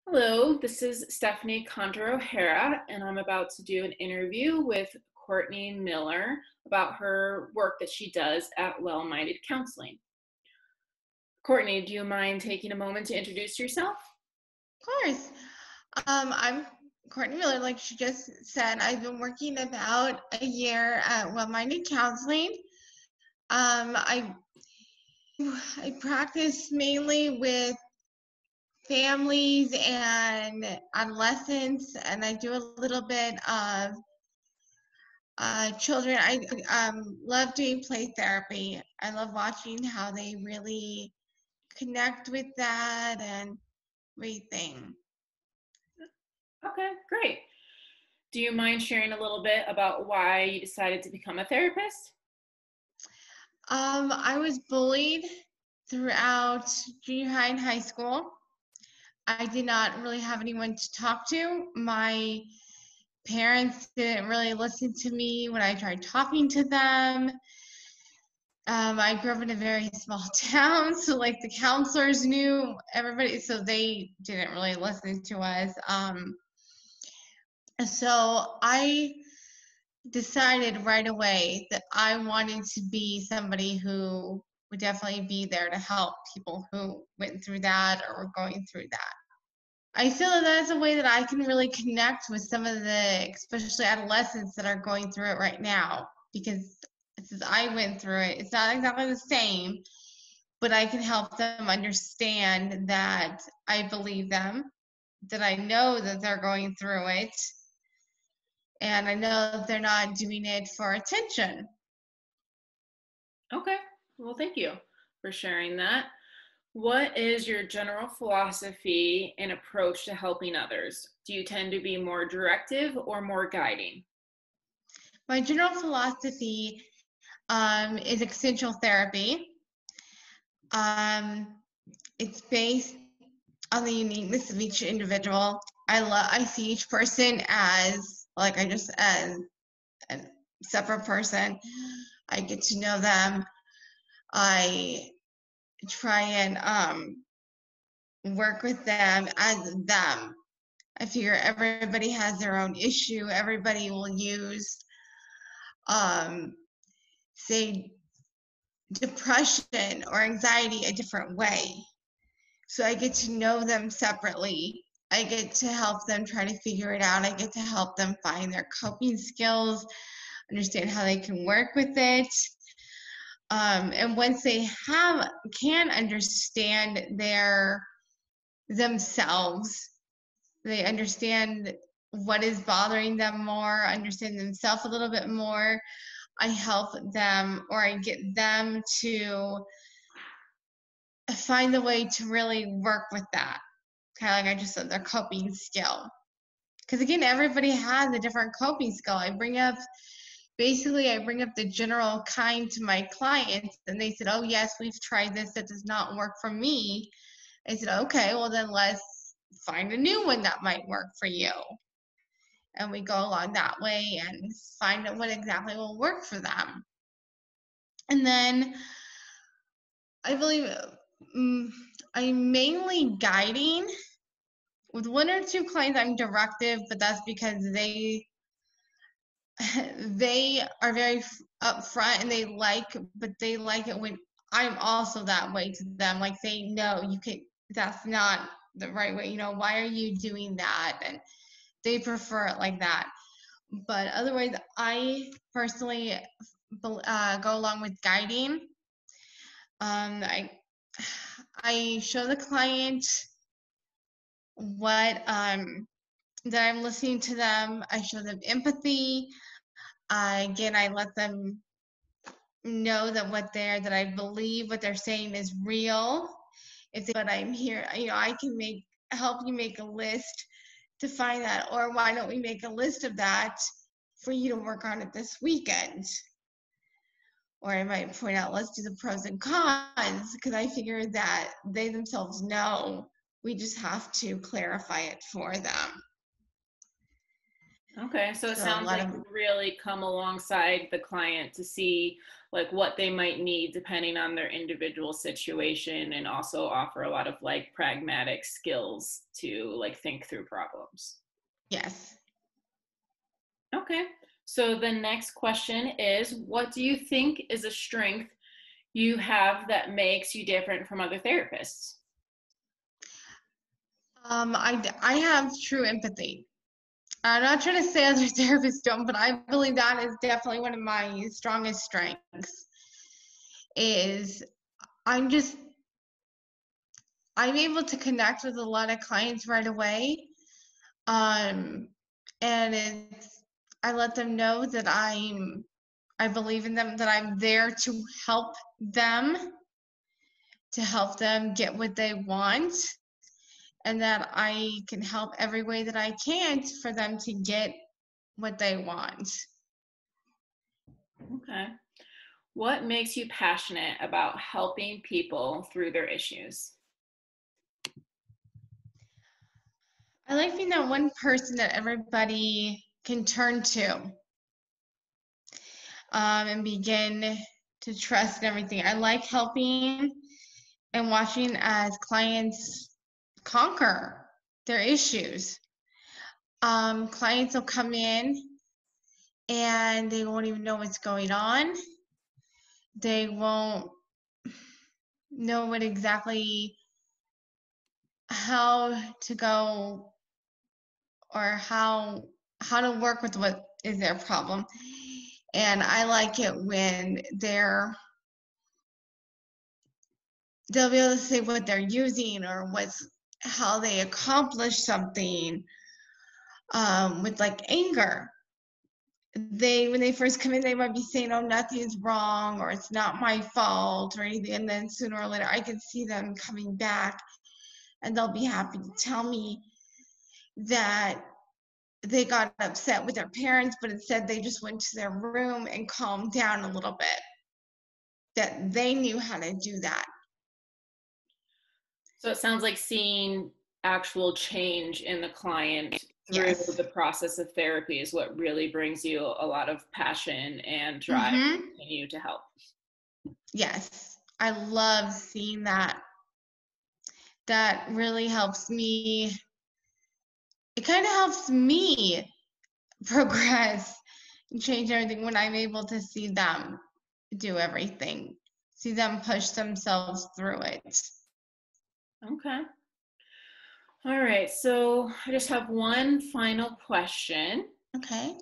Hello, this is Stephanie Condor O'Hara, and I'm about to do an interview with Courtney Miller about her work that she does at WellMinded Counseling. Courtney, do you mind taking a moment to introduce yourself? Of course. I'm Courtney Miller, like she just said. I've been working about a year at WellMinded Counseling. I practice mainly with families and adolescents, and I do a little bit of children. I love doing play therapy. I love watching how they really connect with that and everything. Okay, great. Do you mind sharing a little bit about why you decided to become a therapist? I was bullied throughout junior high and high school. I did not really have anyone to talk to. My parents didn't really listen to me when I tried talking to them. I grew up in a very small town, so like the counselors knew everybody, so they didn't really listen to us. So I decided right away that I wanted to be somebody who would definitely be there to help people who went through that or were going through that. I feel that that's a way that I can really connect with some of the, especially adolescents that are going through it right now, because since I went through it, it's not exactly the same, but I can help them understand that I believe them, that I know that they're going through it, and I know that they're not doing it for attention. Okay, well, thank you for sharing that. What is your general philosophy and approach to helping others? Do you tend to be more directive or more guiding? My general philosophy is existential therapy. It's based on the uniqueness of each individual. I see each person as as a separate person. I get to know them. I try and work with them as them. I figure everybody has their own issue. Everybody will use, say, depression or anxiety a different way. So I get to know them separately. I get to help them try to figure it out. I get to help them find their coping skills, understand how they can work with it. And once they can understand themselves, they understand what is bothering them more, understand themselves a little bit more. I help them, or I get them to find the way to really work with that. Kind of like I just said, their coping skill. Because again, everybody has a different coping skill. I bring up the general kind to my clients, and they said, oh yes, we've tried this, that does not work for me. I said, okay, well then let's find a new one that might work for you. And we go along that way and find out what exactly will work for them. And then I believe I'm mainly guiding. With one or two clients, I'm directive, but that's because they are very upfront and they like it when I'm also that way to them. Like they know that's not the right way. Why are you doing that? And they prefer it like that. But otherwise, I personally go along with guiding. I show the client what that I'm listening to them. I show them empathy. Again, I let them know that I believe what they're saying is real. But I'm here, I can help you make a list to find that, or why don't we make a list of that for you to work on it this weekend? Or I might point out, let's do the pros and cons, because I figure that they themselves know. We just have to clarify it for them. Okay, so it So a sounds lot like of, you really come alongside the client to see like what they might need depending on their individual situation, and also offer a lot of like pragmatic skills to like think through problems. yes. Okay, so the next question is, what do you think is a strength you have that makes you different from other therapists? I have true empathy. I'm not trying to say other therapists don't, but I believe that is definitely one of my strongest strengths. Is I'm just I'm able to connect with a lot of clients right away. Um, and I let them know that I believe in them, that I'm there them, to help them get what they want, and that I can help every way that I can for them to get what they want. Okay. What makes you passionate about helping people through their issues? I like being that one person that everybody can turn to, and begin to trust in everything. I like helping and watching as clients conquer their issues. Clients will come in and they won't even know what's going on. They won't know what exactly how to go, or how to work with what is their problem. And I like it when they'll be able to say what they're using, or how they accomplish something, with like anger. When they first come in, they might be saying, oh, nothing's wrong, or it's not my fault or anything, and then sooner or later I can see them coming back, and they'll be happy to tell me that they got upset with their parents, but instead they just went to their room and calmed down a little bit, that they knew how to do that. So it sounds like seeing actual change in the client through Yes. the process of therapy is what really brings you a lot of passion and drive to Mm-hmm. continue to help. Yes. I love seeing that. That really helps me. It kind of helps me progress and change everything when I'm able to see them do everything, see them push themselves through it. Okay. All right. So I just have one final question. Okay.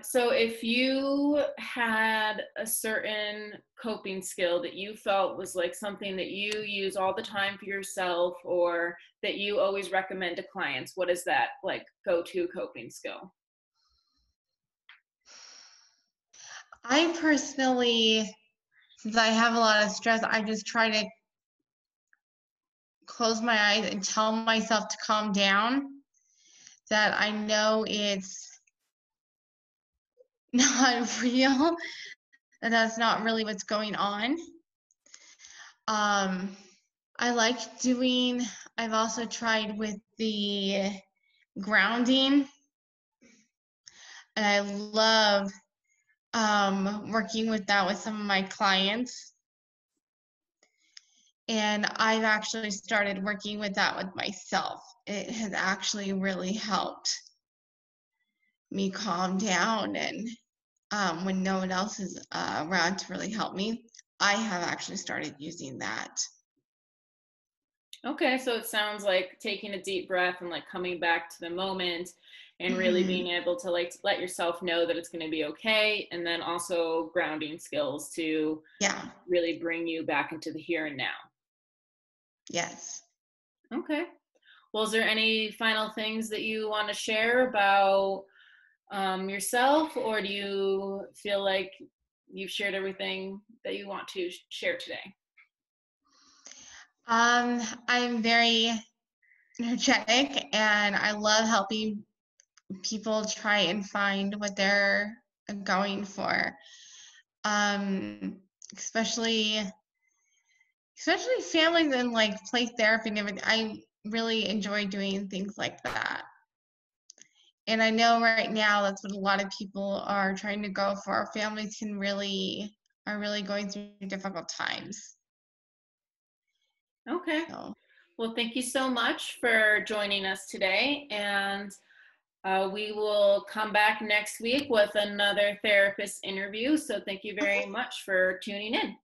So if you had a certain coping skill that you felt was like something that you use all the time for yourself, or that you always recommend to clients, what is that like go-to coping skill? I personally, since I have a lot of stress, I just try to close my eyes and tell myself to calm down, that I know it's not real, that that's not really what's going on. Um, I've also tried with the grounding, and I love working with that with some of my clients. And I've actually started working with that with myself. It has actually really helped me calm down, and when no one else is around to really help me, I have actually started using that. Okay, so it sounds like taking a deep breath and like coming back to the moment, and really Hmm. being able to like let yourself know that it's going to be okay, and then also grounding skills to Yeah. really bring you back into the here and now. Yes. Okay. Well, is there any final things that you want to share about yourself, or do you feel like you've shared everything that you want to share today? I'm very energetic, and I love helping people try and find what they're going for. Um, especially families and like play therapy and everything. I really enjoy doing things like that. And I know right now that's what a lot of people are trying to go for. Families are really going through difficult times. Okay. So Well, thank you so much for joining us today. And we will come back next week with another therapist interview. So thank you very much for tuning in.